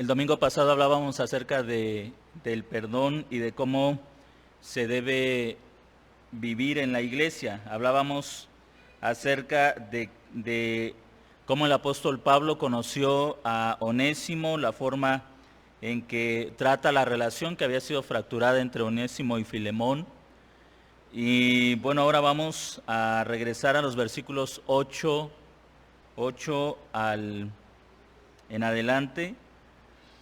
El domingo pasado hablábamos acerca del perdón y de cómo se debe vivir en la iglesia. Hablábamos acerca de cómo el apóstol Pablo conoció a Onésimo, la forma en que trata la relación que había sido fracturada entre Onésimo y Filemón. Y bueno, ahora vamos a regresar a los versículos 8 en adelante,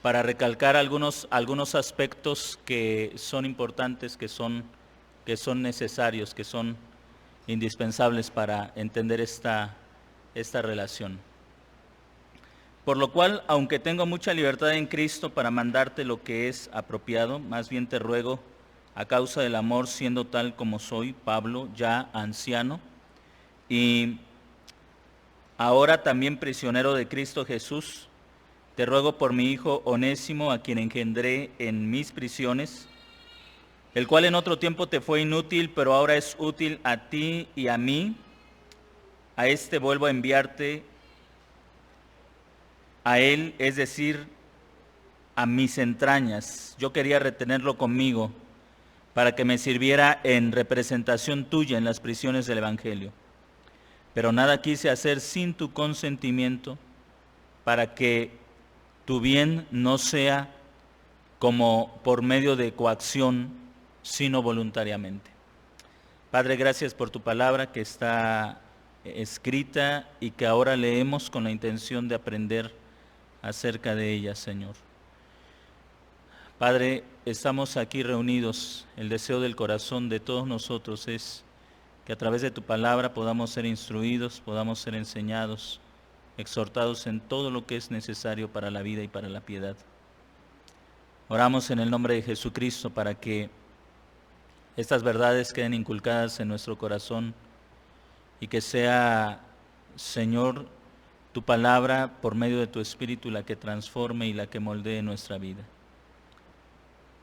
para recalcar algunos aspectos que son importantes, que son necesarios, que son indispensables para entender esta relación. Por lo cual, aunque tengo mucha libertad en Cristo para mandarte lo que es apropiado, más bien te ruego, a causa del amor, siendo tal como soy, Pablo, ya anciano, y ahora también prisionero de Cristo Jesús, te ruego por mi hijo Onésimo, a quien engendré en mis prisiones, el cual en otro tiempo te fue inútil, pero ahora es útil a ti y a mí. A este vuelvo a enviarte, a él, es decir, a mis entrañas. Yo quería retenerlo conmigo para que me sirviera en representación tuya en las prisiones del Evangelio. Pero nada quise hacer sin tu consentimiento, para que tu bien no sea como por medio de coacción, sino voluntariamente. Padre, gracias por tu palabra que está escrita y que ahora leemos con la intención de aprender acerca de ella, Señor. Padre, estamos aquí reunidos. El deseo del corazón de todos nosotros es que a través de tu palabra podamos ser instruidos, podamos ser enseñados, exhortados en todo lo que es necesario para la vida y para la piedad. Oramos en el nombre de Jesucristo para que estas verdades queden inculcadas en nuestro corazón y que sea, Señor, tu palabra por medio de tu Espíritu la que transforme y la que moldee nuestra vida.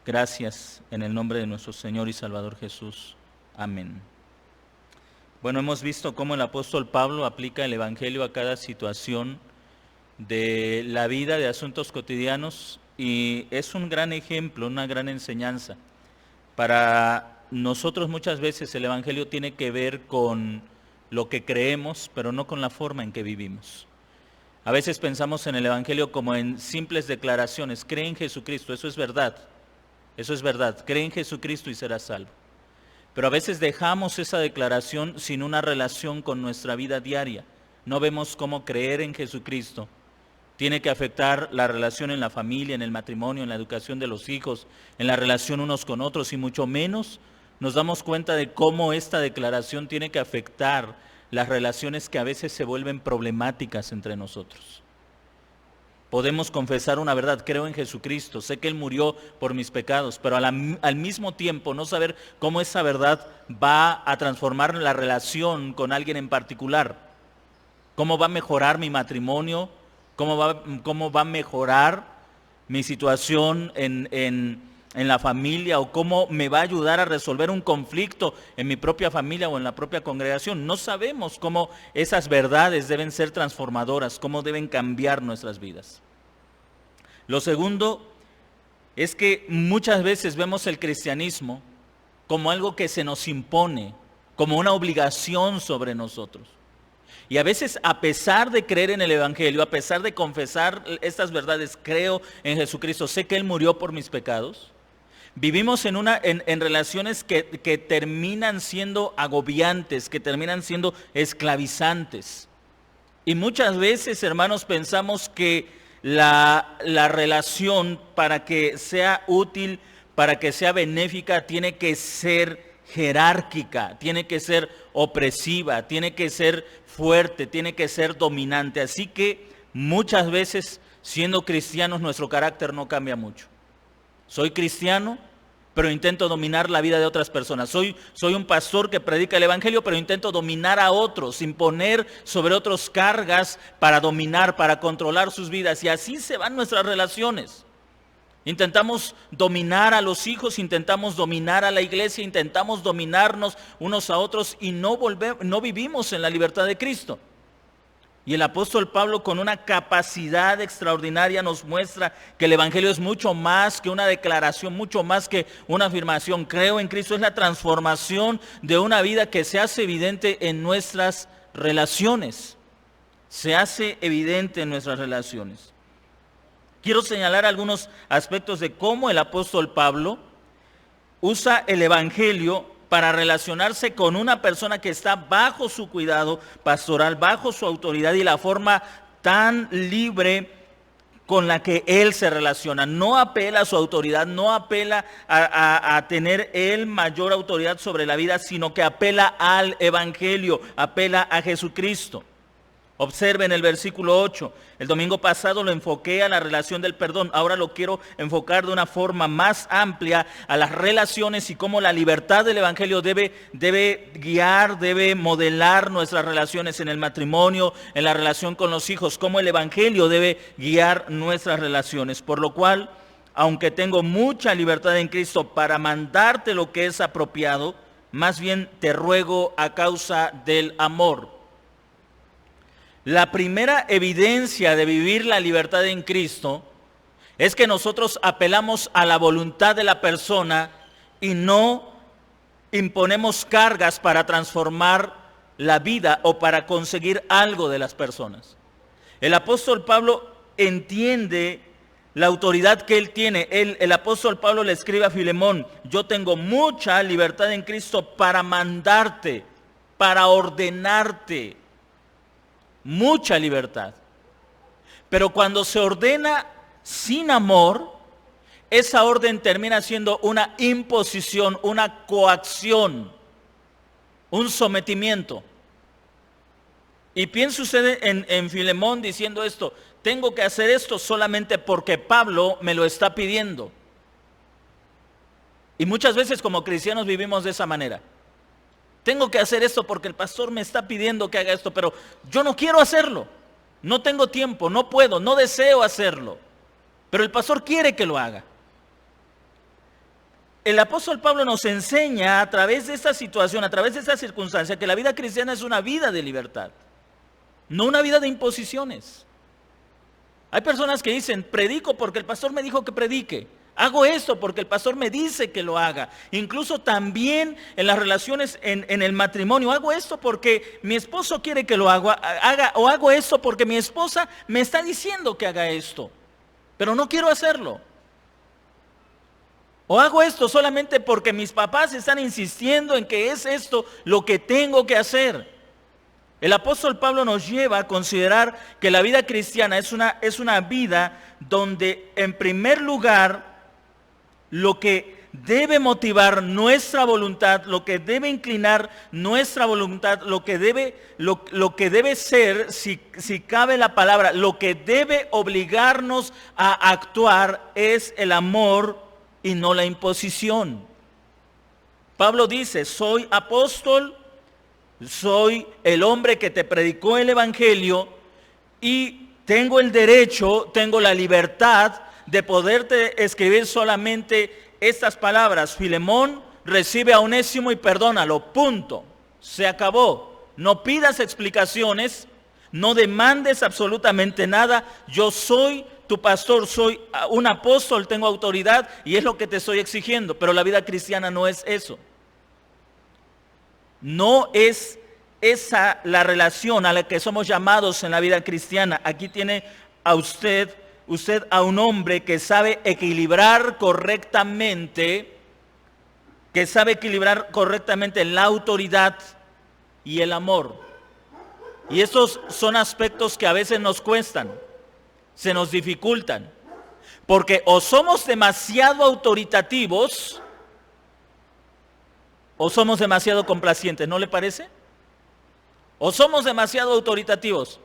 Gracias en el nombre de nuestro Señor y Salvador Jesús. Amén. Bueno, hemos visto cómo el apóstol Pablo aplica el Evangelio a cada situación de la vida, de asuntos cotidianos, y es un gran ejemplo, una gran enseñanza. Para nosotros muchas veces el Evangelio tiene que ver con lo que creemos, pero no con la forma en que vivimos. A veces pensamos en el Evangelio como en simples declaraciones: cree en Jesucristo, eso es verdad, cree en Jesucristo y serás salvo. Pero a veces dejamos esa declaración sin una relación con nuestra vida diaria. No vemos cómo creer en Jesucristo tiene que afectar la relación en la familia, en el matrimonio, en la educación de los hijos, en la relación unos con otros, y mucho menos nos damos cuenta de cómo esta declaración tiene que afectar las relaciones que a veces se vuelven problemáticas entre nosotros. Podemos confesar una verdad: creo en Jesucristo, sé que Él murió por mis pecados, pero al mismo tiempo no saber cómo esa verdad va a transformar la relación con alguien en particular. ¿Cómo va a mejorar mi matrimonio? ¿Cómo va a mejorar mi situación en la familia? ¿O cómo me va a ayudar a resolver un conflicto en mi propia familia o en la propia congregación? No sabemos cómo esas verdades deben ser transformadoras, cómo deben cambiar nuestras vidas. Lo segundo es que muchas veces vemos el cristianismo como algo que se nos impone, como una obligación sobre nosotros. Y a veces, a pesar de creer en el Evangelio, a pesar de confesar estas verdades: creo en Jesucristo, sé que Él murió por mis pecados, vivimos en relaciones que terminan siendo agobiantes, que terminan siendo esclavizantes. Y muchas veces, hermanos, pensamos que la relación, para que sea útil, para que sea benéfica, tiene que ser jerárquica, tiene que ser opresiva, tiene que ser fuerte, tiene que ser dominante. Así que muchas veces, siendo cristianos, nuestro carácter no cambia mucho. Soy cristiano, pero intento dominar la vida de otras personas. Soy un pastor que predica el Evangelio, pero intento dominar a otros, imponer sobre otros cargas para dominar, para controlar sus vidas. Y así se van nuestras relaciones. Intentamos dominar a los hijos, intentamos dominar a la iglesia, intentamos dominarnos unos a otros y no vivimos en la libertad de Cristo. Y el apóstol Pablo, con una capacidad extraordinaria, nos muestra que el evangelio es mucho más que una declaración, mucho más que una afirmación. Creo en Cristo, es la transformación de una vida que se hace evidente en nuestras relaciones. Se hace evidente en nuestras relaciones. Quiero señalar algunos aspectos de cómo el apóstol Pablo usa el evangelio para relacionarse con una persona que está bajo su cuidado pastoral, bajo su autoridad, y la forma tan libre con la que él se relaciona. No apela a su autoridad, no apela a tener él mayor autoridad sobre la vida, sino que apela al evangelio, apela a Jesucristo. Observen el versículo 8. El domingo pasado lo enfoqué a la relación del perdón. Ahora lo quiero enfocar de una forma más amplia a las relaciones y cómo la libertad del evangelio debe guiar, debe modelar nuestras relaciones en el matrimonio, en la relación con los hijos, cómo el evangelio debe guiar nuestras relaciones. Por lo cual, aunque tengo mucha libertad en Cristo para mandarte lo que es apropiado, más bien te ruego a causa del amor. La primera evidencia de vivir la libertad en Cristo es que nosotros apelamos a la voluntad de la persona y no imponemos cargas para transformar la vida o para conseguir algo de las personas. El apóstol Pablo entiende la autoridad que él tiene. El apóstol Pablo le escribe a Filemón: yo tengo mucha libertad en Cristo para mandarte, para ordenarte. Mucha libertad. Pero cuando se ordena sin amor, esa orden termina siendo una imposición, una coacción, un sometimiento. Y piense usted en Filemón diciendo esto: tengo que hacer esto solamente porque Pablo me lo está pidiendo. Y muchas veces como cristianos vivimos de esa manera. Tengo que hacer esto porque el pastor me está pidiendo que haga esto, pero yo no quiero hacerlo. No tengo tiempo, no puedo, no deseo hacerlo. Pero el pastor quiere que lo haga. El apóstol Pablo nos enseña a través de esta situación, a través de esta circunstancia, que la vida cristiana es una vida de libertad, no una vida de imposiciones. Hay personas que dicen: predico porque el pastor me dijo que predique. Hago esto porque el pastor me dice que lo haga. Incluso también en las relaciones en el matrimonio. Hago esto porque mi esposo quiere que lo haga, o hago esto porque mi esposa me está diciendo que haga esto, pero no quiero hacerlo. O hago esto solamente porque mis papás están insistiendo en que es esto lo que tengo que hacer. El apóstol Pablo nos lleva a considerar que la vida cristiana es una vida donde, en primer lugar, lo que debe motivar nuestra voluntad, lo que debe inclinar nuestra voluntad, lo que debe ser, si cabe la palabra, lo que debe obligarnos a actuar es el amor y no la imposición. Pablo dice: soy apóstol, soy el hombre que te predicó el evangelio y tengo el derecho, tengo la libertad de poderte escribir solamente estas palabras: Filemón, recibe a Onésimo y perdónalo, punto, se acabó. No pidas explicaciones, no demandes absolutamente nada. Yo soy tu pastor, soy un apóstol, tengo autoridad y es lo que te estoy exigiendo. Pero la vida cristiana no es eso. No es esa la relación a la que somos llamados en la vida cristiana. Aquí tiene a usted a un hombre que sabe equilibrar correctamente, la autoridad y el amor. Y estos son aspectos que a veces nos cuestan, se nos dificultan, porque o somos demasiado autoritativos o somos demasiado complacientes, ¿no le parece? O somos demasiado autoritativos.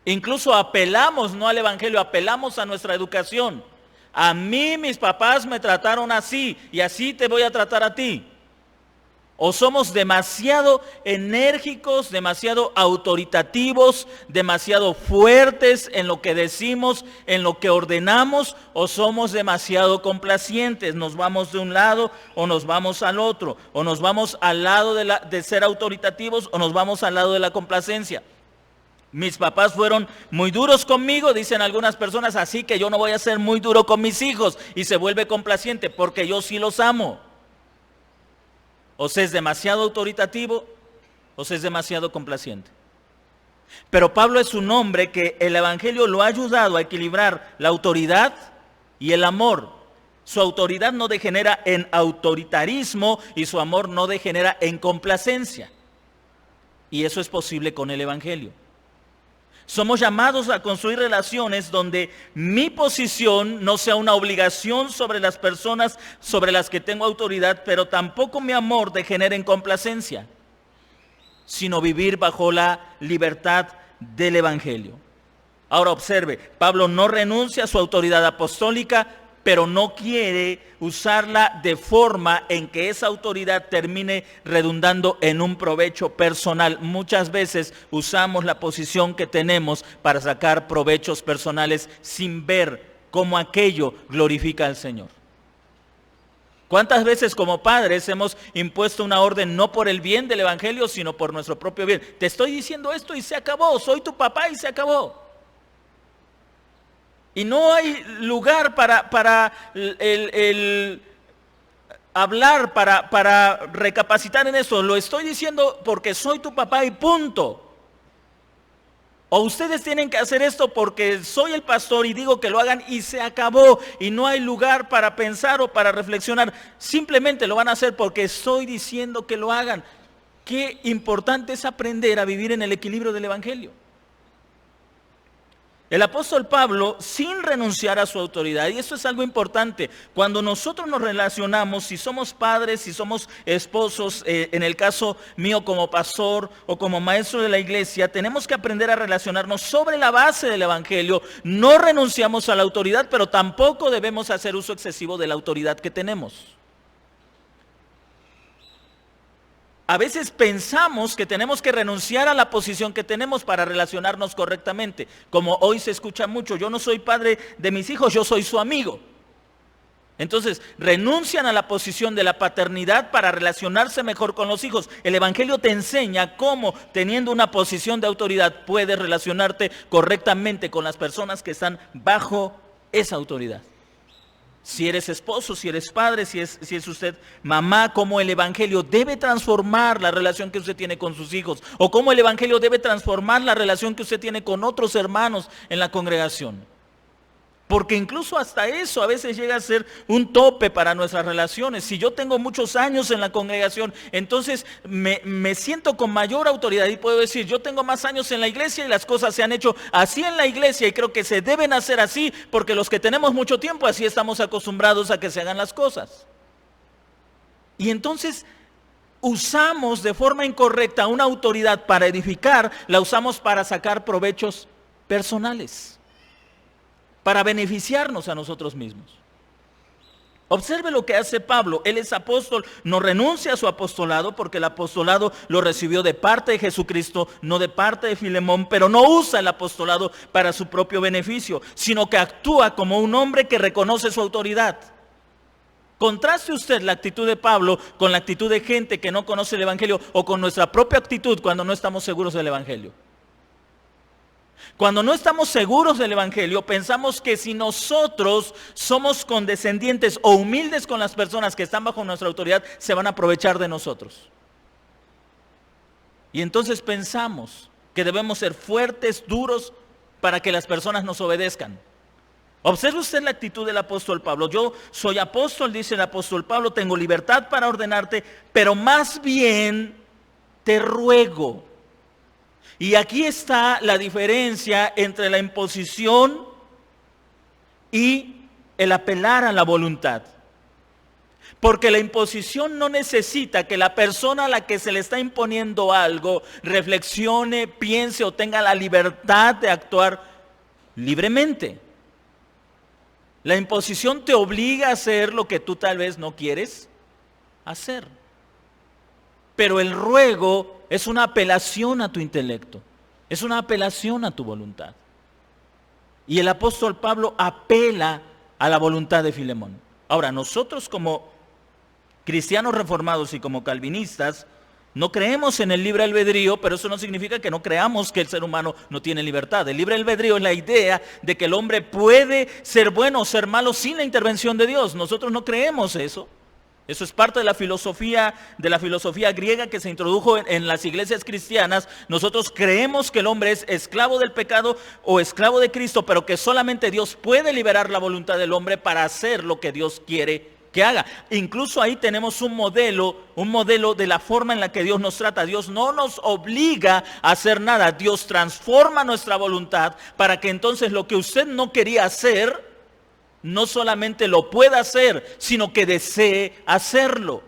Incluso apelamos no al evangelio, apelamos a nuestra educación. A mí mis papás me trataron así y así te voy a tratar a ti. O somos demasiado enérgicos, demasiado autoritativos, demasiado fuertes en lo que decimos, en lo que ordenamos, o somos demasiado complacientes. Nos vamos de un lado o nos vamos al otro, o nos vamos al lado de ser autoritativos o nos vamos al lado de la complacencia. Mis papás fueron muy duros conmigo, dicen algunas personas, así que yo no voy a ser muy duro con mis hijos, y se vuelve complaciente porque yo sí los amo. O se es demasiado autoritativo o se es demasiado complaciente. Pero Pablo es un hombre que el Evangelio lo ha ayudado a equilibrar la autoridad y el amor. Su autoridad no degenera en autoritarismo y su amor no degenera en complacencia. Y eso es posible con el Evangelio. Somos llamados a construir relaciones donde mi posición no sea una obligación sobre las personas sobre las que tengo autoridad, pero tampoco mi amor degenere en complacencia, sino vivir bajo la libertad del Evangelio. Ahora observe, Pablo no renuncia a su autoridad apostólica, pero no quiere usarla de forma en que esa autoridad termine redundando en un provecho personal. Muchas veces usamos la posición que tenemos para sacar provechos personales sin ver cómo aquello glorifica al Señor. ¿Cuántas veces como padres hemos impuesto una orden no por el bien del Evangelio, sino por nuestro propio bien? Te estoy diciendo esto y se acabó, soy tu papá y se acabó. Y no hay lugar para hablar, para recapacitar en eso. Lo estoy diciendo porque soy tu papá y punto. O ustedes tienen que hacer esto porque soy el pastor y digo que lo hagan y se acabó. Y no hay lugar para pensar o para reflexionar. Simplemente lo van a hacer porque estoy diciendo que lo hagan. Qué importante es aprender a vivir en el equilibrio del Evangelio. El apóstol Pablo, sin renunciar a su autoridad, y eso es algo importante, cuando nosotros nos relacionamos, si somos padres, si somos esposos, en el caso mío como pastor o como maestro de la iglesia, tenemos que aprender a relacionarnos sobre la base del Evangelio. No renunciamos a la autoridad, pero tampoco debemos hacer uso excesivo de la autoridad que tenemos. A veces pensamos que tenemos que renunciar a la posición que tenemos para relacionarnos correctamente. Como hoy se escucha mucho, yo no soy padre de mis hijos, yo soy su amigo. Entonces, renuncian a la posición de la paternidad para relacionarse mejor con los hijos. El Evangelio te enseña cómo, teniendo una posición de autoridad, puedes relacionarte correctamente con las personas que están bajo esa autoridad. Si eres esposo, si eres padre, si es usted mamá, cómo el Evangelio debe transformar la relación que usted tiene con sus hijos, o cómo el Evangelio debe transformar la relación que usted tiene con otros hermanos en la congregación. Porque incluso hasta eso a veces llega a ser un tope para nuestras relaciones. Si yo tengo muchos años en la congregación, entonces me siento con mayor autoridad y puedo decir, yo tengo más años en la iglesia y las cosas se han hecho así en la iglesia y creo que se deben hacer así porque los que tenemos mucho tiempo así estamos acostumbrados a que se hagan las cosas. Y entonces usamos de forma incorrecta una autoridad para edificar, la usamos para sacar provechos personales, para beneficiarnos a nosotros mismos. Observe lo que hace Pablo. Él es apóstol, no renuncia a su apostolado porque el apostolado lo recibió de parte de Jesucristo, no de parte de Filemón, pero no usa el apostolado para su propio beneficio, sino que actúa como un hombre que reconoce su autoridad. Contraste usted la actitud de Pablo con la actitud de gente que no conoce el Evangelio o con nuestra propia actitud cuando no estamos seguros del Evangelio. Cuando no estamos seguros del Evangelio, pensamos que si nosotros somos condescendientes o humildes con las personas que están bajo nuestra autoridad, se van a aprovechar de nosotros. Y entonces pensamos que debemos ser fuertes, duros, para que las personas nos obedezcan. Observe usted la actitud del apóstol Pablo. Yo soy apóstol, dice el apóstol Pablo, tengo libertad para ordenarte, pero más bien te ruego. Y aquí está la diferencia entre la imposición y el apelar a la voluntad. Porque la imposición no necesita que la persona a la que se le está imponiendo algo reflexione, piense o tenga la libertad de actuar libremente. La imposición te obliga a hacer lo que tú tal vez no quieres hacer. Pero el ruego es una apelación a tu intelecto, es una apelación a tu voluntad. Y el apóstol Pablo apela a la voluntad de Filemón. Ahora, nosotros como cristianos reformados y como calvinistas, No creemos en el libre albedrío, pero eso no significa que no creamos que el ser humano no tiene libertad. El libre albedrío es la idea de que el hombre puede ser bueno o ser malo sin la intervención de Dios. Nosotros no creemos eso. Eso es parte de la filosofía griega que se introdujo en las iglesias cristianas. Nosotros creemos que el hombre es esclavo del pecado o esclavo de Cristo, pero que solamente Dios puede liberar la voluntad del hombre para hacer lo que Dios quiere que haga. Incluso ahí tenemos un modelo de la forma en la que Dios nos trata. Dios no nos obliga a hacer nada. Dios transforma nuestra voluntad para que entonces lo que usted no quería hacer, no solamente lo pueda hacer, sino que desee hacerlo.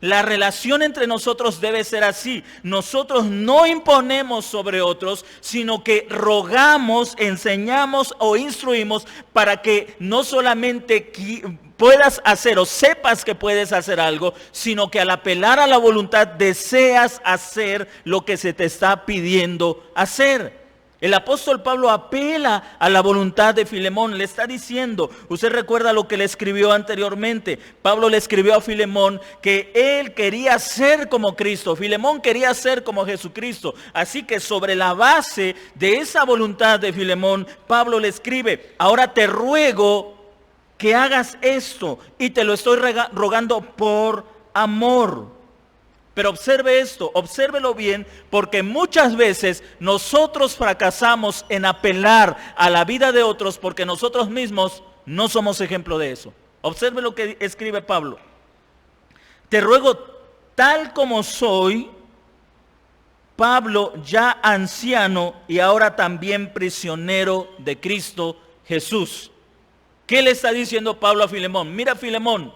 La relación entre nosotros debe ser así. Nosotros no imponemos sobre otros, sino que rogamos, enseñamos o instruimos para que no solamente puedas hacer o sepas que puedes hacer algo, sino que al apelar a la voluntad deseas hacer lo que se te está pidiendo hacer. El apóstol Pablo apela a la voluntad de Filemón, le está diciendo, usted recuerda lo que le escribió anteriormente, Pablo le escribió a Filemón que él quería ser como Cristo, Filemón quería ser como Jesucristo, así que sobre la base de esa voluntad de Filemón, Pablo le escribe, ahora te ruego que hagas esto y te lo estoy rogando por amor. Pero observe esto, obsérvelo bien, porque muchas veces nosotros fracasamos en apelar a la vida de otros porque nosotros mismos no somos ejemplo de eso. Observe lo que escribe Pablo. Te ruego tal como soy, Pablo ya anciano y ahora también prisionero de Cristo Jesús. ¿Qué le está diciendo Pablo a Filemón? Mira, Filemón,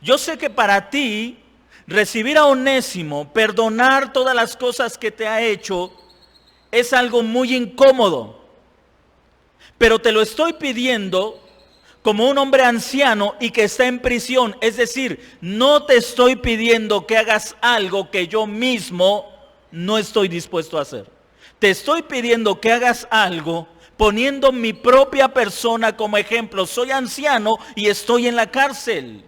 yo sé que para ti recibir a Onésimo, perdonar todas las cosas que te ha hecho, es algo muy incómodo. Pero te lo estoy pidiendo como un hombre anciano y que está en prisión. Es decir, no te estoy pidiendo que hagas algo que yo mismo no estoy dispuesto a hacer. Te estoy pidiendo que hagas algo poniendo mi propia persona como ejemplo. Soy anciano y estoy en la cárcel.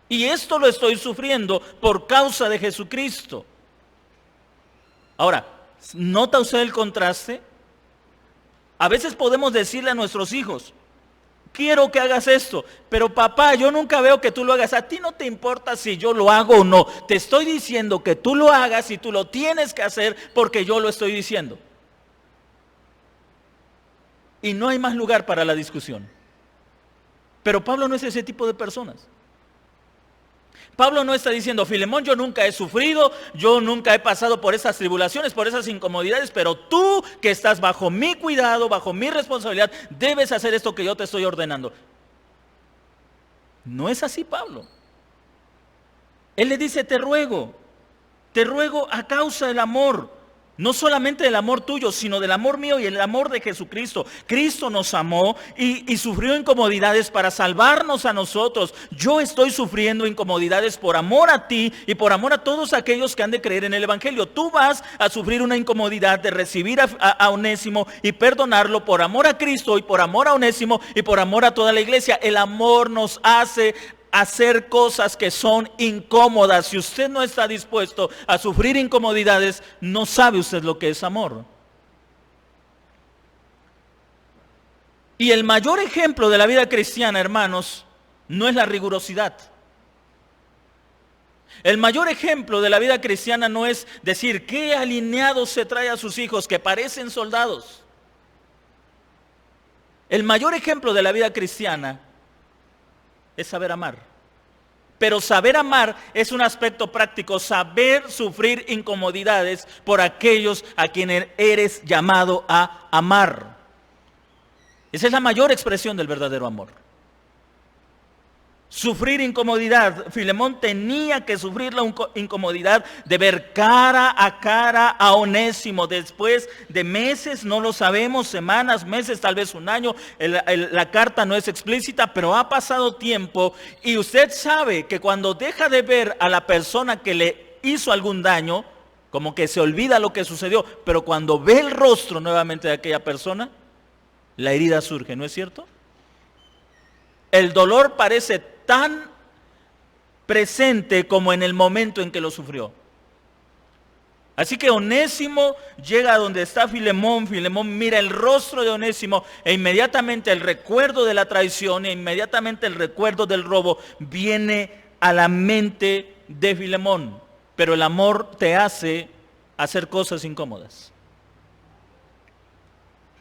Y esto lo estoy sufriendo por causa de Jesucristo. Ahora, ¿nota usted el contraste? A veces podemos decirle a nuestros hijos, quiero que hagas esto, pero papá, yo nunca veo que tú lo hagas. A ti no te importa si yo lo hago o no. Te estoy diciendo que tú lo hagas y tú lo tienes que hacer porque yo lo estoy diciendo. Y no hay más lugar para la discusión. Pero Pablo no es ese tipo de personas. Pablo no está diciendo, Filemón, yo nunca he sufrido, yo nunca he pasado por esas tribulaciones, por esas incomodidades, pero tú que estás bajo mi cuidado, bajo mi responsabilidad, debes hacer esto que yo te estoy ordenando. No es así, Pablo. Él le dice, te ruego a causa del amor. No solamente del amor tuyo, sino del amor mío y el amor de Jesucristo. Cristo nos amó y sufrió incomodidades para salvarnos a nosotros. Yo estoy sufriendo incomodidades por amor a ti y por amor a todos aquellos que han de creer en el Evangelio. Tú vas a sufrir una incomodidad de recibir a Onésimo y perdonarlo por amor a Cristo y por amor a Onésimo y por amor a toda la iglesia. El amor nos hace hacer cosas que son incómodas. Si usted no está dispuesto a sufrir incomodidades, no sabe usted lo que es amor. Y el mayor ejemplo de la vida cristiana, hermanos, no es la rigurosidad. El mayor ejemplo de la vida cristiana no es decir qué alineados se trae a sus hijos que parecen soldados. El mayor ejemplo de la vida cristiana es saber amar. Pero saber amar es un aspecto práctico, saber sufrir incomodidades por aquellos a quienes eres llamado a amar. Esa es la mayor expresión del verdadero amor. Sufrir incomodidad. Filemón tenía que sufrir la incomodidad de ver cara a Onésimo después de meses, no lo sabemos, semanas, meses, tal vez un año. La carta no es explícita, pero ha pasado tiempo y usted sabe que cuando deja de ver a la persona que le hizo algún daño, como que se olvida lo que sucedió, pero cuando ve el rostro nuevamente de aquella persona, la herida surge, ¿no es cierto? El dolor parece tan presente como en el momento en que lo sufrió. Así que Onésimo llega a donde está Filemón, Filemón mira el rostro de Onésimo e inmediatamente el recuerdo de la traición e inmediatamente el recuerdo del robo viene a la mente de Filemón. Pero el amor te hace hacer cosas incómodas.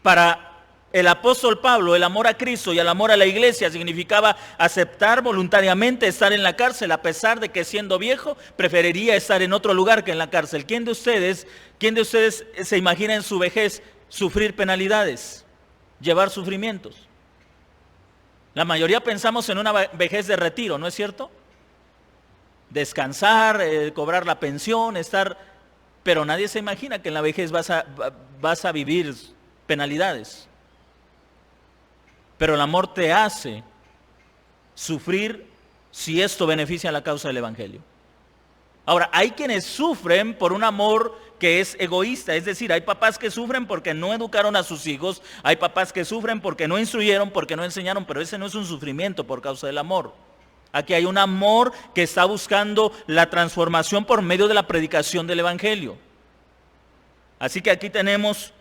Para el apóstol Pablo, el amor a Cristo y el amor a la iglesia significaba aceptar voluntariamente estar en la cárcel, a pesar de que siendo viejo preferiría estar en otro lugar que en la cárcel. ¿Quién de ustedes se imagina en su vejez sufrir penalidades, llevar sufrimientos? La mayoría pensamos en una vejez de retiro, ¿no es cierto? Descansar, cobrar la pensión, pero nadie se imagina que en la vejez vas a vivir penalidades. Pero el amor te hace sufrir si esto beneficia a la causa del evangelio. Ahora, hay quienes sufren por un amor que es egoísta, es decir, hay papás que sufren porque no educaron a sus hijos, hay papás que sufren porque no instruyeron, porque no enseñaron, pero ese no es un sufrimiento por causa del amor. Aquí hay un amor que está buscando la transformación por medio de la predicación del evangelio. Así que aquí tenemos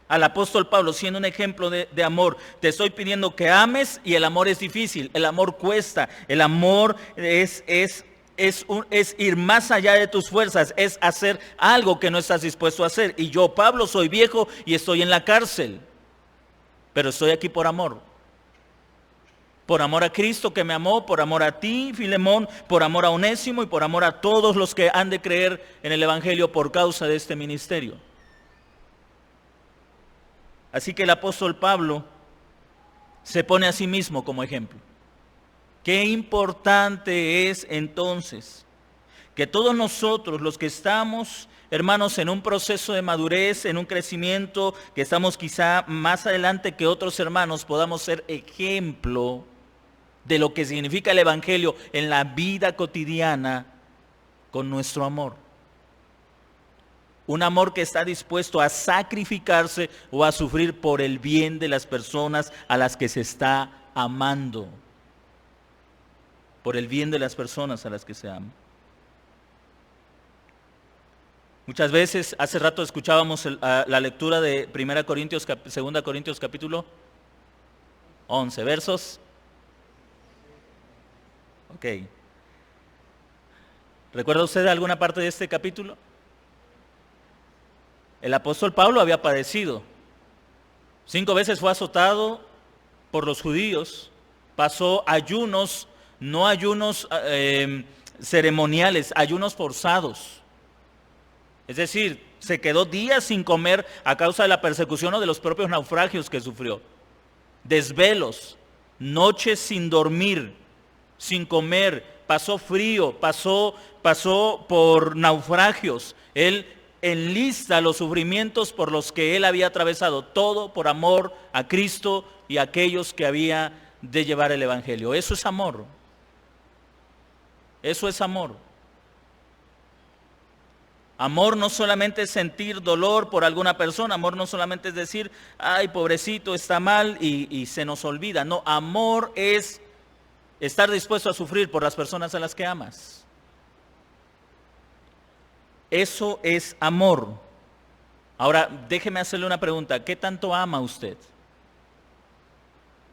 al apóstol Pablo siendo un ejemplo de amor. Te estoy pidiendo que ames y el amor es difícil, el amor cuesta, el amor es ir más allá de tus fuerzas, es hacer algo que no estás dispuesto a hacer. Y yo, Pablo, soy viejo y estoy en la cárcel, pero estoy aquí por amor. Por amor a Cristo que me amó, por amor a ti, Filemón, por amor a Onésimo y por amor a todos los que han de creer en el evangelio por causa de este ministerio. Así que el apóstol Pablo se pone a sí mismo como ejemplo. Qué importante es entonces que todos nosotros, los que estamos, hermanos, en un proceso de madurez, en un crecimiento, que estamos quizá más adelante que otros hermanos, podamos ser ejemplo de lo que significa el evangelio en la vida cotidiana con nuestro amor. Un amor que está dispuesto a sacrificarse o a sufrir por el bien de las personas a las que se está amando. Por el bien de las personas a las que se ama. Muchas veces, hace rato escuchábamos la lectura de 2 Corintios capítulo 11, versos. Ok. ¿Recuerda usted alguna parte de este capítulo? El apóstol Pablo había padecido. 5 veces fue azotado por los judíos. Pasó ayunos, no ayunos ceremoniales, ayunos forzados. Es decir, se quedó días sin comer a causa de la persecución o de los propios naufragios que sufrió. Desvelos, noches sin dormir, sin comer, pasó frío, pasó por naufragios. Él enlista los sufrimientos por los que él había atravesado, todo por amor a Cristo y a aquellos que había de llevar el evangelio. Eso es amor. Eso es amor. Amor no solamente es sentir dolor por alguna persona, amor no solamente es decir, ay, pobrecito, está mal y se nos olvida. No, amor es estar dispuesto a sufrir por las personas a las que amas. Eso es amor. Ahora, déjeme hacerle una pregunta. ¿Qué tanto ama usted?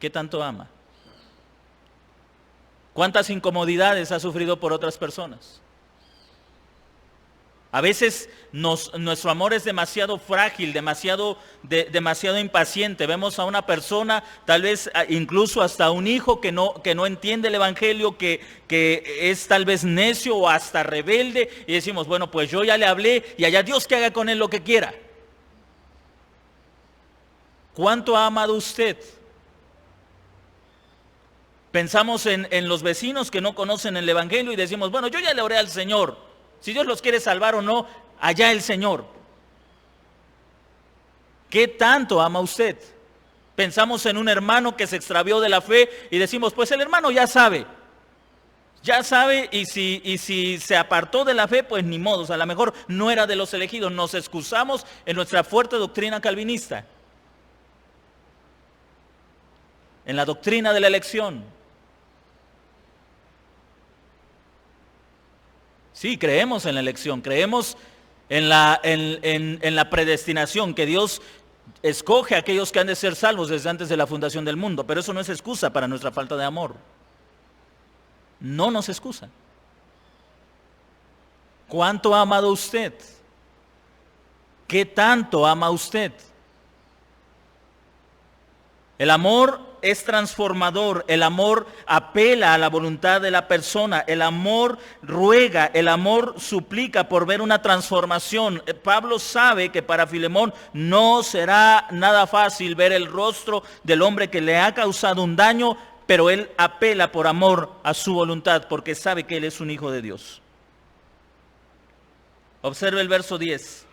¿Qué tanto ama? ¿Cuántas incomodidades ha sufrido por otras personas? A veces nuestro amor es demasiado frágil, demasiado impaciente. Vemos a una persona, tal vez incluso hasta un hijo que no entiende el evangelio, que es tal vez necio o hasta rebelde, y decimos, bueno, pues yo ya le hablé y allá Dios que haga con él lo que quiera. ¿Cuánto ha amado usted? Pensamos en los vecinos que no conocen el evangelio y decimos, bueno, yo ya le oré al Señor. Si Dios los quiere salvar o no, allá el Señor. ¿Qué tanto ama usted? Pensamos en un hermano que se extravió de la fe y decimos, pues el hermano ya sabe y si se apartó de la fe, pues ni modo, a lo mejor no era de los elegidos. Nos excusamos en nuestra fuerte doctrina calvinista, en la doctrina de la elección. Sí, creemos en la elección, creemos en la predestinación, que Dios escoge a aquellos que han de ser salvos desde antes de la fundación del mundo, pero eso no es excusa para nuestra falta de amor. No nos excusa. ¿Cuánto ha amado usted? ¿Qué tanto ama usted? El amor es transformador, el amor apela a la voluntad de la persona, el amor ruega, el amor suplica por ver una transformación. Pablo sabe que para Filemón no será nada fácil ver el rostro del hombre que le ha causado un daño, pero él apela por amor a su voluntad, porque sabe que él es un hijo de Dios. Observe el verso 10.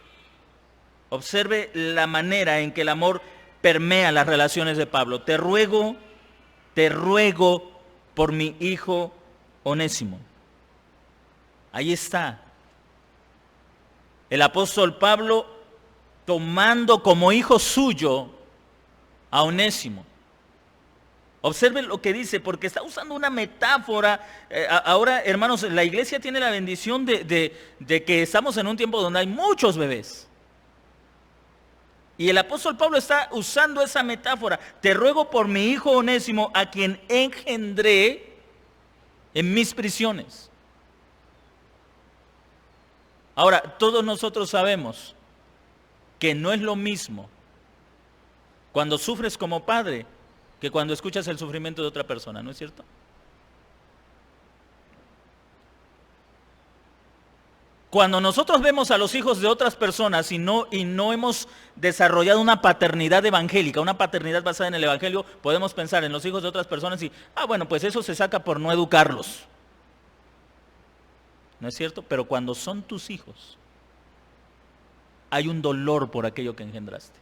Observe la manera en que el amor permea las relaciones de Pablo. Te ruego por mi hijo Onésimo. Ahí está. El apóstol Pablo tomando como hijo suyo a Onésimo. Observen lo que dice, porque está usando una metáfora. Ahora, hermanos, la iglesia tiene la bendición de que estamos en un tiempo donde hay muchos bebés. Y el apóstol Pablo está usando esa metáfora. Te ruego por mi hijo Onésimo, a quien engendré en mis prisiones. Ahora, todos nosotros sabemos que no es lo mismo cuando sufres como padre que cuando escuchas el sufrimiento de otra persona, ¿no es cierto? Cuando nosotros vemos a los hijos de otras personas y no hemos desarrollado una paternidad evangélica, una paternidad basada en el evangelio, podemos pensar en los hijos de otras personas y, bueno, pues eso se saca por no educarlos. ¿No es cierto? Pero cuando son tus hijos, hay un dolor por aquello que engendraste.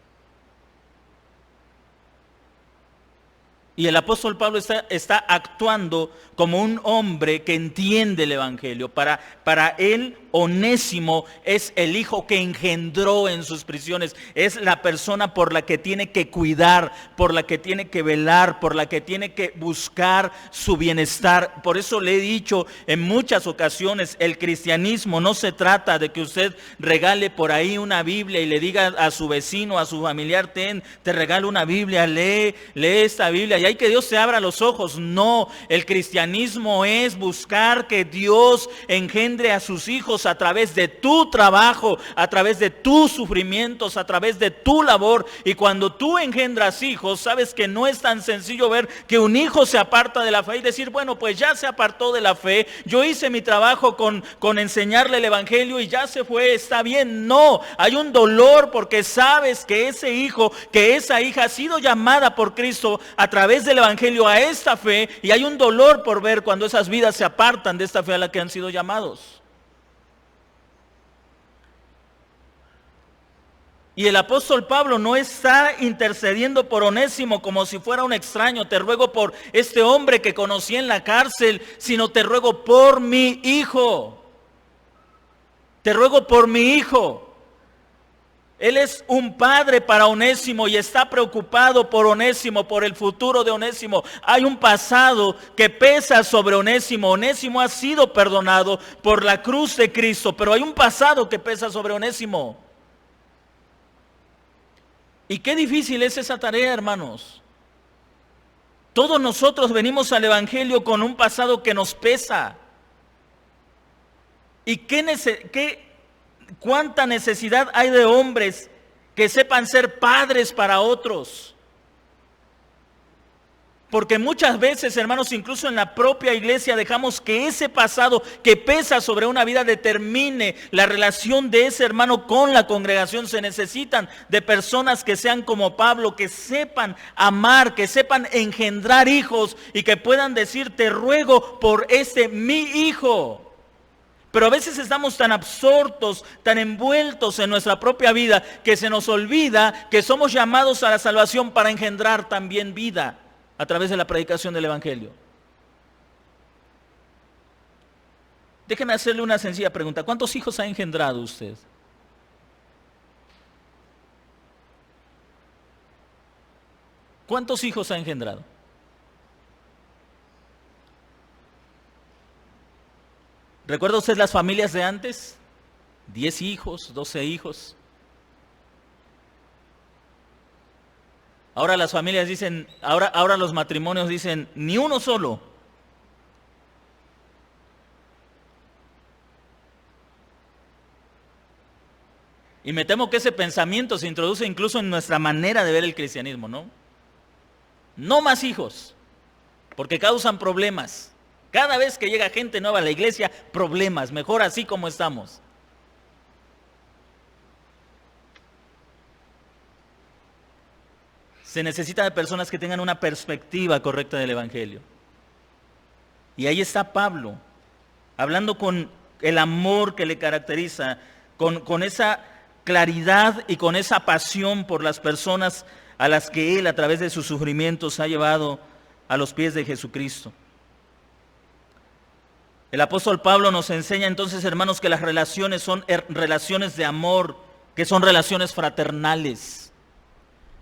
Y el apóstol Pablo está actuando como un hombre que entiende el evangelio. Para él, Onésimo es el hijo que engendró en sus prisiones. Es la persona por la que tiene que cuidar, por la que tiene que velar, por la que tiene que buscar su bienestar. Por eso le he dicho en muchas ocasiones, el cristianismo no se trata de que usted regale por ahí una Biblia y le diga a su vecino, a su familiar, te regalo una Biblia, lee esta Biblia. Y hay que Dios te abra los ojos. No, el cristianismo es buscar que Dios engendre a sus hijos a través de tu trabajo, a través de tus sufrimientos, a través de tu labor. Y cuando tú engendras hijos, sabes que no es tan sencillo ver que un hijo se aparta de la fe y decir, bueno, pues ya se apartó de la fe, yo hice mi trabajo con enseñarle el evangelio y ya se fue, está bien. No, hay un dolor porque sabes que ese hijo, que esa hija ha sido llamada por Cristo a través del evangelio a esta fe, y hay un dolor por ver cuando esas vidas se apartan de esta fe a la que han sido llamados. Y el apóstol Pablo no está intercediendo por Onésimo como si fuera un extraño. Te ruego por este hombre que conocí en la cárcel, sino te ruego por mi hijo. Te ruego por mi hijo. Él es un padre para Onésimo y está preocupado por Onésimo, por el futuro de Onésimo. Hay un pasado que pesa sobre Onésimo. Onésimo ha sido perdonado por la cruz de Cristo, pero hay un pasado que pesa sobre Onésimo. Y qué difícil es esa tarea, hermanos. Todos nosotros venimos al evangelio con un pasado que nos pesa. ¿Y cuánta necesidad hay de hombres que sepan ser padres para otros? Porque muchas veces, hermanos, incluso en la propia iglesia dejamos que ese pasado que pesa sobre una vida determine la relación de ese hermano con la congregación. Se necesitan de personas que sean como Pablo, que sepan amar, que sepan engendrar hijos y que puedan decir, te ruego por mi hijo. Pero a veces estamos tan absortos, tan envueltos en nuestra propia vida, que se nos olvida que somos llamados a la salvación para engendrar también vida a través de la predicación del evangelio. Déjeme hacerle una sencilla pregunta. ¿Cuántos hijos ha engendrado usted? ¿Cuántos hijos ha engendrado? ¿Recuerda usted las familias de antes? 10 hijos, 12 hijos. Ahora las familias dicen, ahora los matrimonios dicen, ni uno solo. Y me temo que ese pensamiento se introduce incluso en nuestra manera de ver el cristianismo, ¿no? No más hijos, porque causan problemas. Cada vez que llega gente nueva a la iglesia, problemas, mejor así como estamos. Se necesita de personas que tengan una perspectiva correcta del Evangelio. Y ahí está Pablo, hablando con el amor que le caracteriza, con esa claridad y con esa pasión por las personas a las que él a través de sus sufrimientos ha llevado a los pies de Jesucristo. El apóstol Pablo nos enseña entonces, hermanos, que las relaciones son relaciones de amor, que son relaciones fraternales.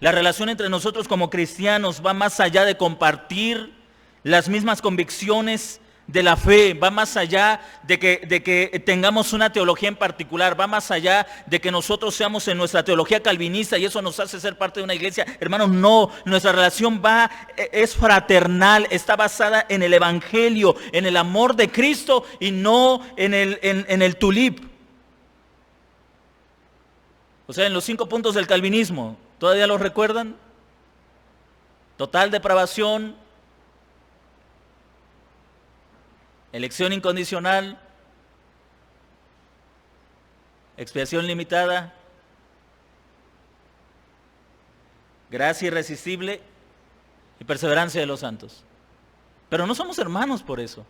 La relación entre nosotros como cristianos va más allá de compartir las mismas convicciones de la fe, va más allá de que tengamos una teología en particular, va más allá de que nosotros seamos en nuestra teología calvinista y eso nos hace ser parte de una iglesia. Hermanos, no, nuestra relación es fraternal, está basada en el Evangelio, en el amor de Cristo y no en el tulip. O sea, en los 5 puntos del calvinismo, ¿todavía los recuerdan? Total depravación, elección incondicional, expiación limitada, gracia irresistible y perseverancia de los santos. Pero no somos hermanos por eso.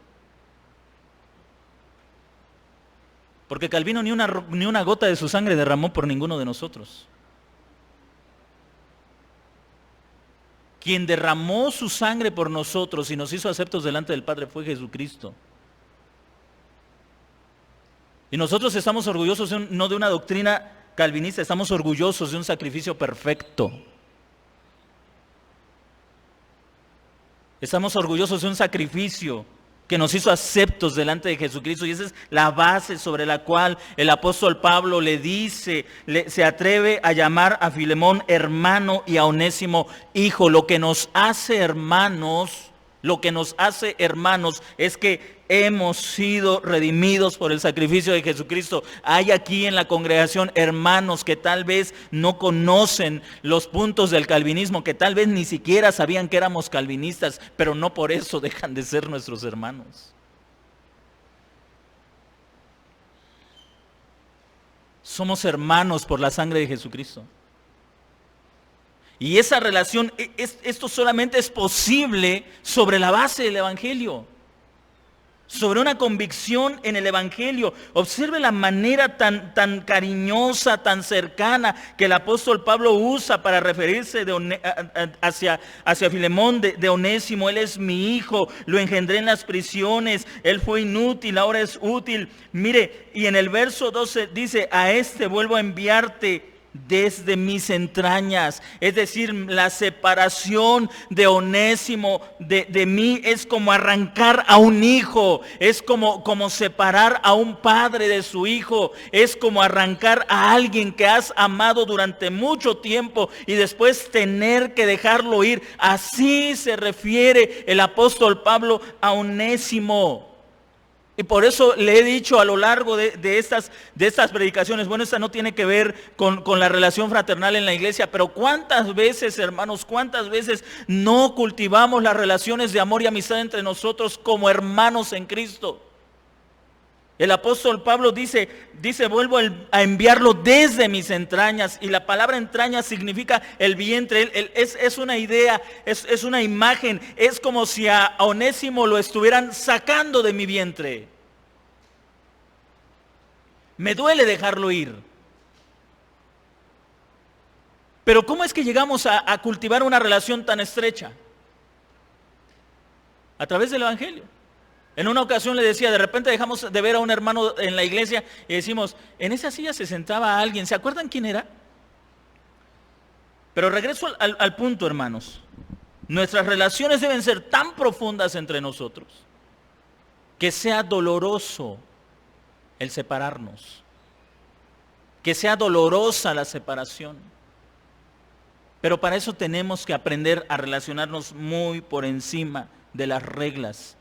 Porque Calvino ni una gota de su sangre derramó por ninguno de nosotros. Quien derramó su sangre por nosotros y nos hizo aceptos delante del Padre fue Jesucristo. Y nosotros estamos orgullosos no de una doctrina calvinista, estamos orgullosos de un sacrificio perfecto. Estamos orgullosos de un sacrificio que nos hizo aceptos delante de Jesucristo, y esa es la base sobre la cual el apóstol Pablo le dice, se atreve a llamar a Filemón hermano y a Onésimo hijo. Lo que nos hace hermanos es que hemos sido redimidos por el sacrificio de Jesucristo. Hay aquí en la congregación hermanos que tal vez no conocen los puntos del calvinismo, que tal vez ni siquiera sabían que éramos calvinistas, pero no por eso dejan de ser nuestros hermanos. Somos hermanos por la sangre de Jesucristo. Y esa relación, esto solamente es posible sobre la base del Evangelio, sobre una convicción en el Evangelio. Observe la manera tan cariñosa, tan cercana que el apóstol Pablo usa para referirse hacia Filemón de Onésimo. Él es mi hijo, lo engendré en las prisiones, él fue inútil, ahora es útil. Mire, y en el verso 12 dice, a este vuelvo a enviarte desde mis entrañas. Es decir, la separación de Onésimo de mí es como arrancar a un hijo, es como separar a un padre de su hijo, es como arrancar a alguien que has amado durante mucho tiempo y después tener que dejarlo ir. Así se refiere el apóstol Pablo a Onésimo. Y por eso le he dicho a lo largo de estas predicaciones, bueno, esta no tiene que ver con la relación fraternal en la iglesia, pero cuántas veces, hermanos, cuántas veces no cultivamos las relaciones de amor y amistad entre nosotros como hermanos en Cristo. El apóstol Pablo dice, vuelvo a enviarlo desde mis entrañas, y la palabra entrañas significa el vientre. Es una idea, es una imagen, es como si a Onésimo lo estuvieran sacando de mi vientre. Me duele dejarlo ir. Pero ¿cómo es que llegamos a cultivar una relación tan estrecha? A través del Evangelio. En una ocasión le decía, de repente dejamos de ver a un hermano en la iglesia y decimos, en esa silla se sentaba alguien, ¿se acuerdan quién era? Pero regreso al punto, hermanos. Nuestras relaciones deben ser tan profundas entre nosotros que sea doloroso el separarnos. que sea dolorosa la separación. Pero para eso tenemos que aprender a relacionarnos muy por encima de las reglas.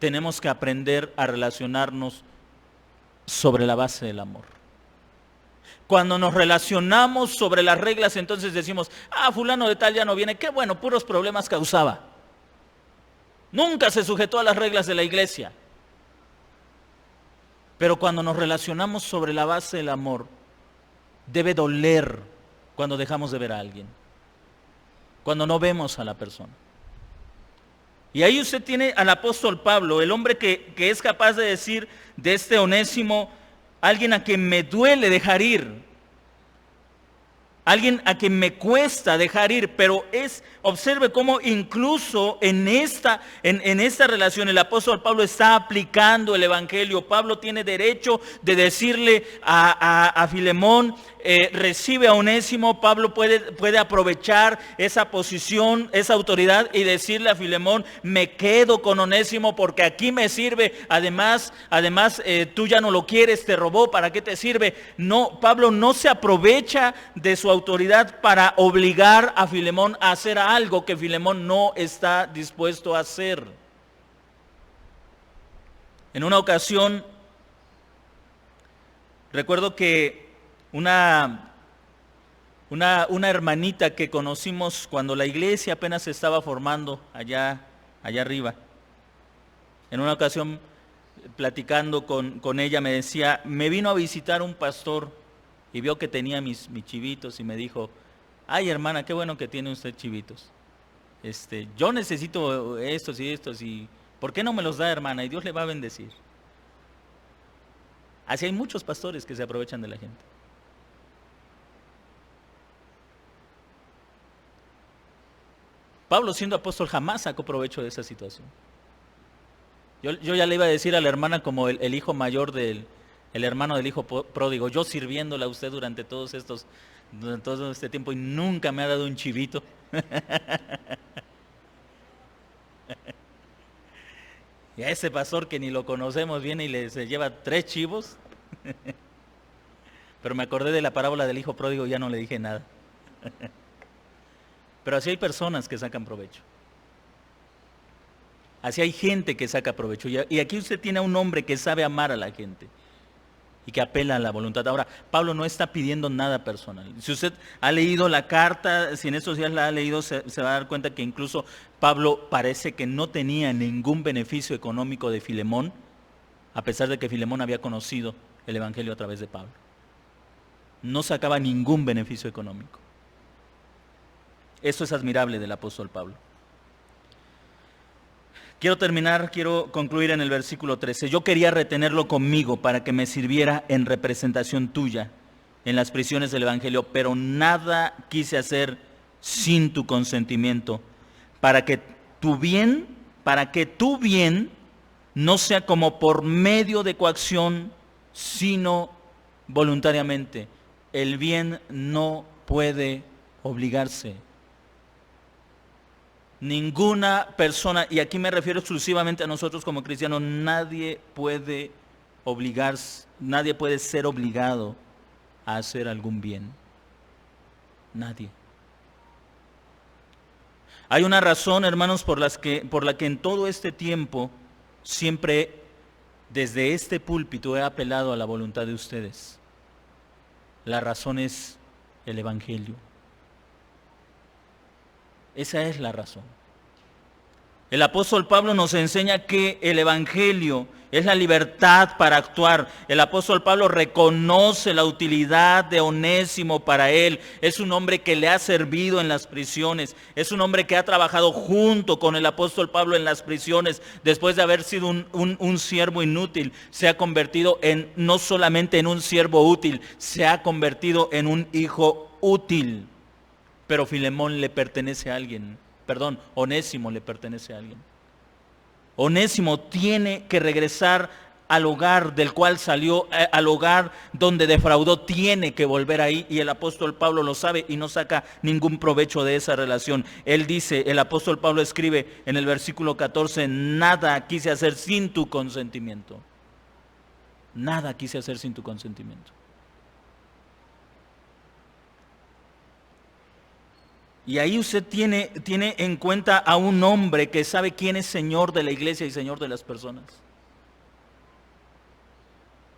Tenemos que aprender a relacionarnos sobre la base del amor. Cuando nos relacionamos sobre las reglas, entonces decimos, fulano de tal ya no viene, qué bueno, puros problemas causaba. Nunca se sujetó a las reglas de la iglesia. Pero cuando nos relacionamos sobre la base del amor, debe doler cuando dejamos de ver a alguien, cuando no vemos a la persona. Y ahí usted tiene al apóstol Pablo, el hombre que es capaz de decir de este Onésimo, alguien a quien me duele dejar ir, alguien a quien me cuesta dejar ir, pero observe cómo incluso en esta relación el apóstol Pablo está aplicando el evangelio. Pablo tiene derecho de decirle a Filemón, recibe a Onésimo. Pablo puede aprovechar esa posición, esa autoridad y decirle a Filemón, me quedo con Onésimo porque aquí me sirve. Además, tú ya no lo quieres, te robó, ¿para qué te sirve? No, Pablo no se aprovecha de su autoridad para obligar a Filemón a hacer algo que Filemón no está dispuesto a hacer. En una ocasión, recuerdo que una hermanita que conocimos cuando la iglesia apenas se estaba formando allá arriba, en una ocasión platicando con ella me decía, me vino a visitar un pastor y vio que tenía mis chivitos y me dijo, ay hermana, qué bueno que tiene usted chivitos. Yo necesito estos y ¿por qué no me los da, hermana? Y Dios le va a bendecir. Así hay muchos pastores que se aprovechan de la gente. Pablo, siendo apóstol, jamás sacó provecho de esa situación. Yo ya le iba a decir a la hermana como el hijo mayor el hermano del hijo pródigo, yo sirviéndole a usted durante todo este tiempo y nunca me ha dado un chivito. Y a ese pastor que ni lo conocemos viene y se lleva 3 chivos. Pero me acordé de la parábola del hijo pródigo y ya no le dije nada. Pero así hay personas que sacan provecho. Así hay gente que saca provecho. Y aquí usted tiene a un hombre que sabe amar a la gente y que apela a la voluntad. Ahora, Pablo no está pidiendo nada personal. Si usted ha leído la carta, si en estos días la ha leído, se va a dar cuenta que incluso Pablo parece que no tenía ningún beneficio económico de Filemón, a pesar de que Filemón había conocido el evangelio a través de Pablo. No sacaba ningún beneficio económico. Esto es admirable del apóstol Pablo. Quiero concluir en el versículo 13. Yo quería retenerlo conmigo para que me sirviera en representación tuya en las prisiones del evangelio, pero nada quise hacer sin tu consentimiento, para que tu bien no sea como por medio de coacción, sino voluntariamente. El bien no puede obligarse. Ninguna persona, y aquí me refiero exclusivamente a nosotros como cristianos, nadie puede obligarse, nadie puede ser obligado a hacer algún bien. Nadie. Hay una razón, hermanos, por la que en todo este tiempo, siempre desde este púlpito he apelado a la voluntad de ustedes. La razón es el evangelio. Esa es la razón. El apóstol Pablo nos enseña que el evangelio es la libertad para actuar. El apóstol Pablo reconoce la utilidad de Onésimo para él. Es un hombre que le ha servido en las prisiones. Es un hombre que ha trabajado junto con el apóstol Pablo en las prisiones. Después de haber sido un siervo inútil, se ha convertido no solamente en un siervo útil, se ha convertido en un hijo útil. Pero Filemón le pertenece a alguien. Onésimo le pertenece a alguien. Onésimo tiene que regresar al hogar del cual salió, al hogar donde defraudó, tiene que volver ahí, y el apóstol Pablo lo sabe y no saca ningún provecho de esa relación. Él dice, el apóstol Pablo escribe en el versículo 14, nada quise hacer sin tu consentimiento. Nada quise hacer sin tu consentimiento. Y ahí usted tiene en cuenta a un hombre que sabe quién es Señor de la iglesia y Señor de las personas.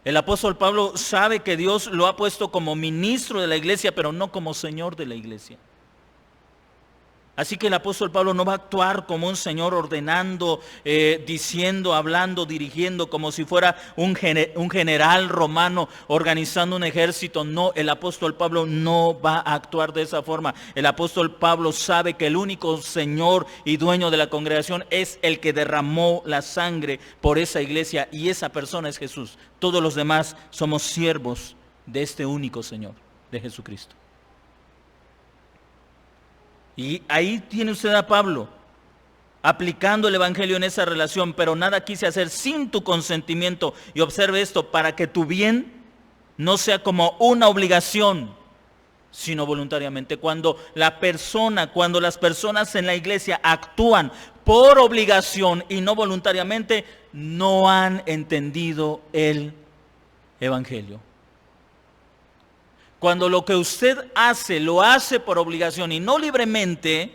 El apóstol Pablo sabe que Dios lo ha puesto como ministro de la iglesia, pero no como Señor de la iglesia. Así que el apóstol Pablo no va a actuar como un señor ordenando, diciendo, hablando, dirigiendo, como si fuera un general romano organizando un ejército. No, el apóstol Pablo no va a actuar de esa forma. El apóstol Pablo sabe que el único Señor y dueño de la congregación es el que derramó la sangre por esa iglesia, y esa persona es Jesús. Todos los demás somos siervos de este único Señor, de Jesucristo. Y ahí tiene usted a Pablo aplicando el evangelio en esa relación, pero nada quise hacer sin tu consentimiento. Y observe esto, para que tu bien no sea como una obligación, sino voluntariamente. Cuando las personas en la iglesia actúan por obligación y no voluntariamente, no han entendido el evangelio. Cuando lo que usted hace, lo hace por obligación y no libremente,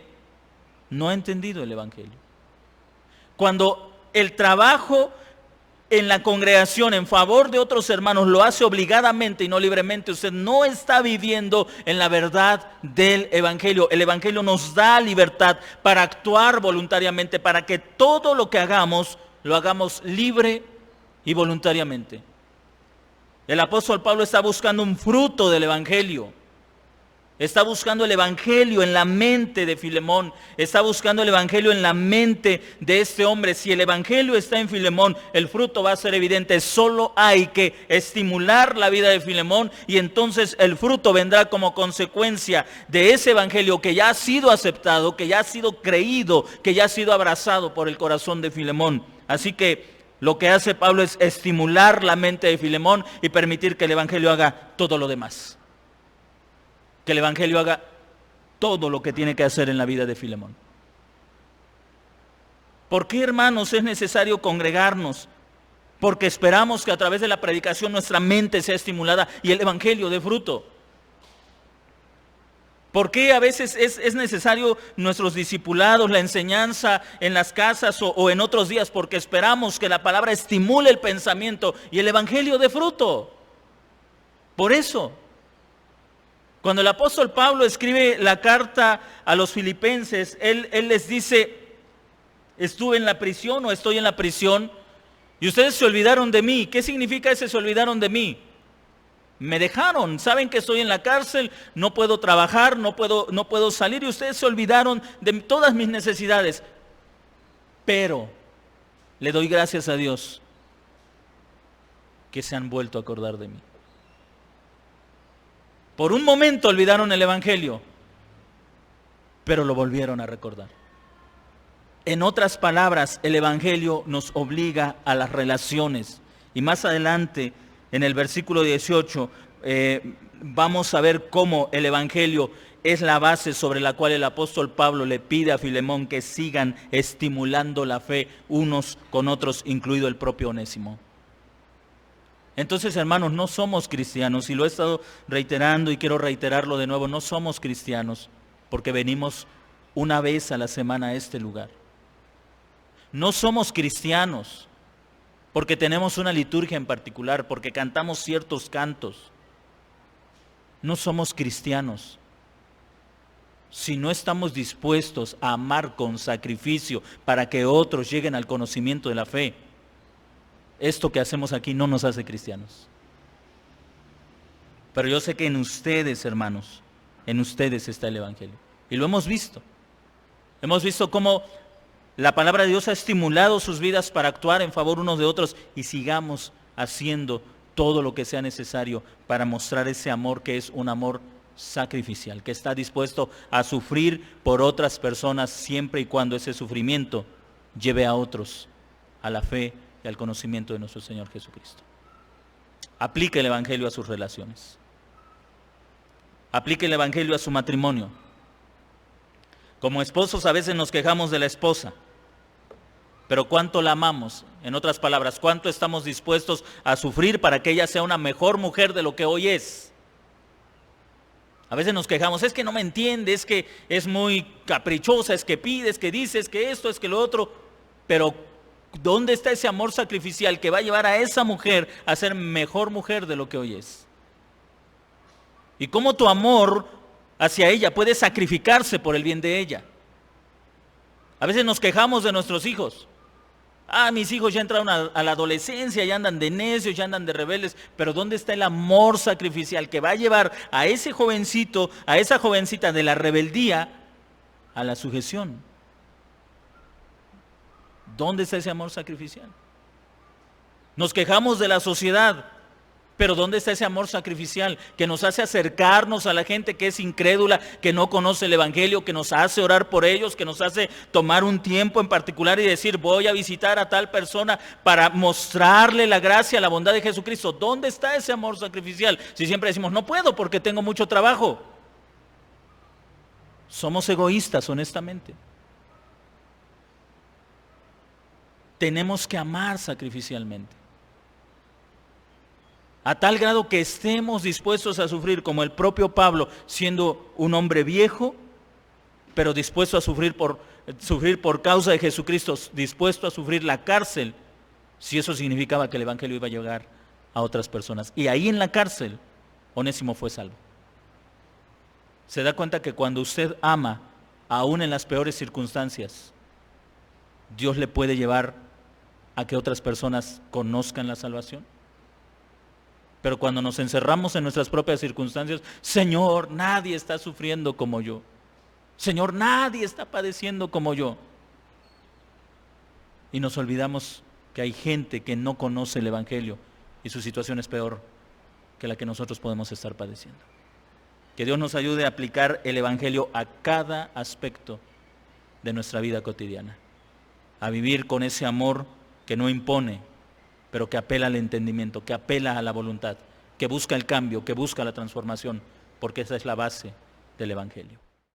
no ha entendido el evangelio. Cuando el trabajo en la congregación en favor de otros hermanos lo hace obligadamente y no libremente, usted no está viviendo en la verdad del evangelio. El evangelio nos da libertad para actuar voluntariamente, para que todo lo que hagamos, lo hagamos libre y voluntariamente. El apóstol Pablo está buscando un fruto del evangelio. Está buscando el evangelio en la mente de Filemón. Está buscando el evangelio en la mente de este hombre. Si el evangelio está en Filemón, el fruto va a ser evidente. Solo hay que estimular la vida de Filemón, y entonces el fruto vendrá como consecuencia de ese evangelio que ya ha sido aceptado, que ya ha sido creído, que ya ha sido abrazado por el corazón de Filemón. Así que lo que hace Pablo es estimular la mente de Filemón y permitir que el evangelio haga todo lo demás. Que el evangelio haga todo lo que tiene que hacer en la vida de Filemón. ¿Por qué, hermanos, es necesario congregarnos? Porque esperamos que a través de la predicación nuestra mente sea estimulada y el evangelio dé fruto. ¿Por qué a veces es necesario nuestros discipulados, la enseñanza en las casas o en otros días? Porque esperamos que la palabra estimule el pensamiento y el evangelio dé fruto. Por eso, cuando el apóstol Pablo escribe la carta a los filipenses, él les dice: estuve en la prisión o estoy en la prisión y ustedes se olvidaron de mí. ¿Qué significa ese se olvidaron de mí? Me dejaron, saben que estoy en la cárcel, no puedo trabajar, no puedo salir, y ustedes se olvidaron de todas mis necesidades. Pero le doy gracias a Dios que se han vuelto a acordar de mí. Por un momento olvidaron el evangelio, pero lo volvieron a recordar. En otras palabras, el evangelio nos obliga a las relaciones. Y más adelante, en el versículo 18, vamos a ver cómo el evangelio es la base sobre la cual el apóstol Pablo le pide a Filemón que sigan estimulando la fe unos con otros, incluido el propio Onésimo. Entonces, hermanos, no somos cristianos, y lo he estado reiterando y quiero reiterarlo de nuevo: no somos cristianos porque venimos una vez a la semana a este lugar. No somos cristianos porque tenemos una liturgia en particular, porque cantamos ciertos cantos. No somos cristianos si no estamos dispuestos a amar con sacrificio para que otros lleguen al conocimiento de la fe. Esto que hacemos aquí no nos hace cristianos. Pero yo sé que en ustedes, hermanos, en ustedes está el evangelio. Y lo hemos visto. Hemos visto cómo la palabra de Dios ha estimulado sus vidas para actuar en favor unos de otros, y sigamos haciendo todo lo que sea necesario para mostrar ese amor que es un amor sacrificial, que está dispuesto a sufrir por otras personas siempre y cuando ese sufrimiento lleve a otros a la fe y al conocimiento de nuestro Señor Jesucristo. Aplique el evangelio a sus relaciones. Aplique el evangelio a su matrimonio. Como esposos a veces nos quejamos de la esposa, pero ¿cuánto la amamos? En otras palabras, ¿cuánto estamos dispuestos a sufrir para que ella sea una mejor mujer de lo que hoy es? A veces nos quejamos, es que no me entiende, es que es muy caprichosa, es que pide, es que dice, es que esto, es que lo otro. Pero ¿dónde está ese amor sacrificial que va a llevar a esa mujer a ser mejor mujer de lo que hoy es? Y cómo tu amor hacia ella puede sacrificarse por el bien de ella. A veces nos quejamos de nuestros hijos. Mis hijos ya entraron a la adolescencia, ya andan de necios, ya andan de rebeldes, pero ¿dónde está el amor sacrificial que va a llevar a ese jovencito, a esa jovencita de la rebeldía a la sujeción? ¿Dónde está ese amor sacrificial? Nos quejamos de la sociedad, pero ¿dónde está ese amor sacrificial que nos hace acercarnos a la gente que es incrédula, que no conoce el Evangelio, que nos hace orar por ellos, que nos hace tomar un tiempo en particular y decir, voy a visitar a tal persona para mostrarle la gracia, la bondad de Jesucristo? ¿Dónde está ese amor sacrificial? Si siempre decimos, no puedo porque tengo mucho trabajo. Somos egoístas, honestamente. Tenemos que amar sacrificialmente. A tal grado que estemos dispuestos a sufrir, como el propio Pablo, siendo un hombre viejo, pero dispuesto a sufrir por causa de Jesucristo, dispuesto a sufrir la cárcel, si eso significaba que el Evangelio iba a llegar a otras personas. Y ahí en la cárcel, Onésimo fue salvo. ¿Se da cuenta que cuando usted ama, aún en las peores circunstancias, Dios le puede llevar a que otras personas conozcan la salvación? Pero cuando nos encerramos en nuestras propias circunstancias, Señor, nadie está sufriendo como yo. Señor, nadie está padeciendo como yo. Y nos olvidamos que hay gente que no conoce el Evangelio y su situación es peor que la que nosotros podemos estar padeciendo. Que Dios nos ayude a aplicar el Evangelio a cada aspecto de nuestra vida cotidiana. A vivir con ese amor que no impone, pero que apela al entendimiento, que apela a la voluntad, que busca el cambio, que busca la transformación, porque esa es la base del Evangelio.